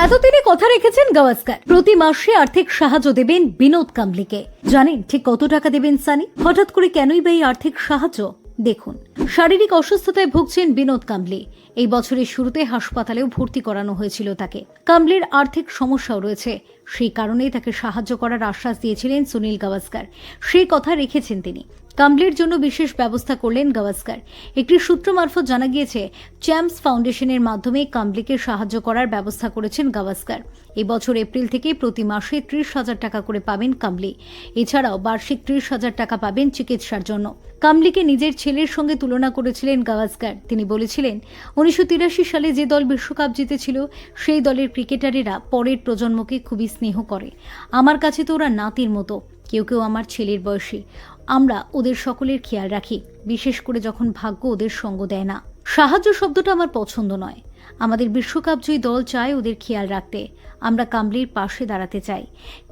এতদিনে কথা রেখেছেন গাভাস্কার। প্রতি মাসে আর্থিক সাহায্য দেবেন বিনোদ কাম্বলিকে। জানেন ঠিক কত টাকা দেবেন সানি? হঠাৎ করে কেনই বা এই আর্থিক সাহায্য? দেখুন, শারীরিক অসুস্থতায় ভুগছেন বিনোদ কাম্বলি। এই বছরের শুরুতে হাসপাতালেও ভর্তি করানো হয়েছিল তাকে। কাম্বলির আর্থিক সমস্যাও রয়েছে, সেই কারণেই তাকে সাহায্য করার আশ্বাস দিয়েছিলেন সুনীল গাভাস্কার। সেই কথা রেখেছেন তিনি। কাম্বলির জন্য বিশেষ ব্যবস্থা করলেন গাভাস্কার। একটি সূত্র মারফত জানা গিয়েছে, চ্যাম্পস ফাউন্ডেশনের মাধ্যমে কাম্বলিকে সাহায্য করার ব্যবস্থা করেছেন গাভাস্কার। এই বছর এপ্রিল থেকে প্রতি মাসে 30,000 টাকা করে পাবেন কাম্বলি। এছাড়াও বার্ষিক 30,000 টাকা পাবেন চিকিৎসার জন্য। কাম্বলিকে নিজের ছেলের সঙ্গে তুলনা করেছিলেন গাভাস্কার। তিনি বলেছিলেন, 1983 সালে যে দল বিশ্বকাপ জিতেছিল সেই দলের ক্রিকেটারেরা পরের প্রজন্মকে খুবই স্নেহ করে। আমার কাছে তো ওরা নাতির মতো, কেউ কেউ আমার ছেলের বয়সী। আমরা ওদের সকলের খেয়াল রাখি, বিশেষ করে যখন ভাগ্য ওদের সঙ্গ দেয় না। সাহায্য শব্দটা আমার পছন্দ নয়। আমাদের বিশ্বকাপ জয়ী দল চায় ওদের খেয়াল রাখতে। আমরা কাম্বলির পাশে দাঁড়াতে চাই।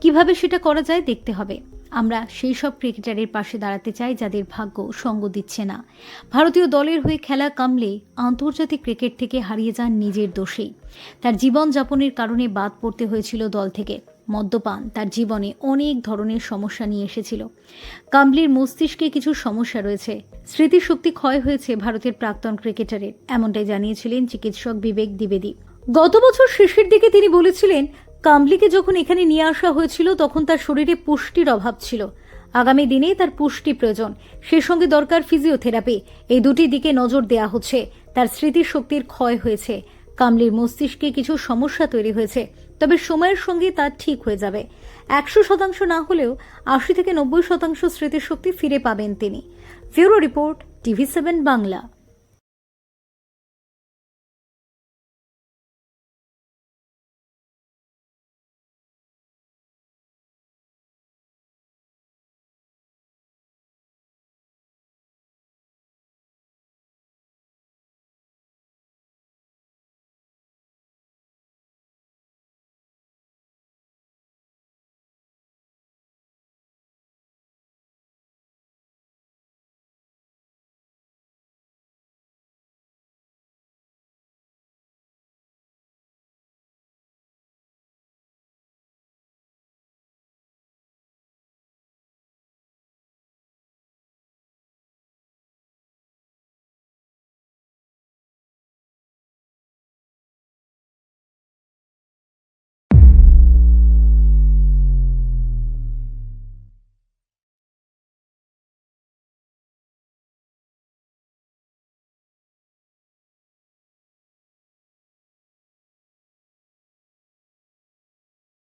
কিভাবে সেটা করা যায় দেখতে হবে। আমরা সেই সব ক্রিকেটারের পাশে দাঁড়াতে চাই যাদের ভাগ্য সঙ্গ দিচ্ছে না। ভারতীয় দলের হয়ে খেলা কাম্বলি আন্তর্জাতিক ক্রিকেট থেকে হারিয়ে যান নিজের দোষেই। তার জীবনযাপনের কারণে বাদ পড়তে হয়েছিল দল থেকে। মদ্যপান তার জীবনে অনেক ধরনের সমস্যা নিয়ে এসেছিল। কাম্বলির মস্তিষ্কে কিছু সমস্যা রয়েছে, স্মৃতিশক্তি ক্ষয় হয়েছে ভারতের প্রাক্তন ক্রিকেটারের, এমনটাই জানিয়েছিলেন চিকিৎসক বিবেক দ্বিবেদী। গত বছর শেষের দিকে তিনি বলেছিলেন, কাম্বলিকে যখন এখানে নিয়ে আসা হয়েছিল তখন তার শরীরে পুষ্টির অভাব ছিল। আগামী দিনে তার পুষ্টি প্রয়োজন, সে সঙ্গে দরকার ফিজিওথেরাপি। এই দুটি দিকে নজর দেয়া হচ্ছে। তার স্মৃতিশক্তির ক্ষয় হয়েছে। কাম্বলির মস্তিষ্কে কিছু সমস্যা তৈরি হয়েছে, তবে সময়ের সঙ্গে তা ঠিক হয়ে যাবে। 100% না হলেও 80 থেকে 90% স্মৃতিশক্তি ফিরে পাবেন তিনি। Bureau report, TV7 Bangla.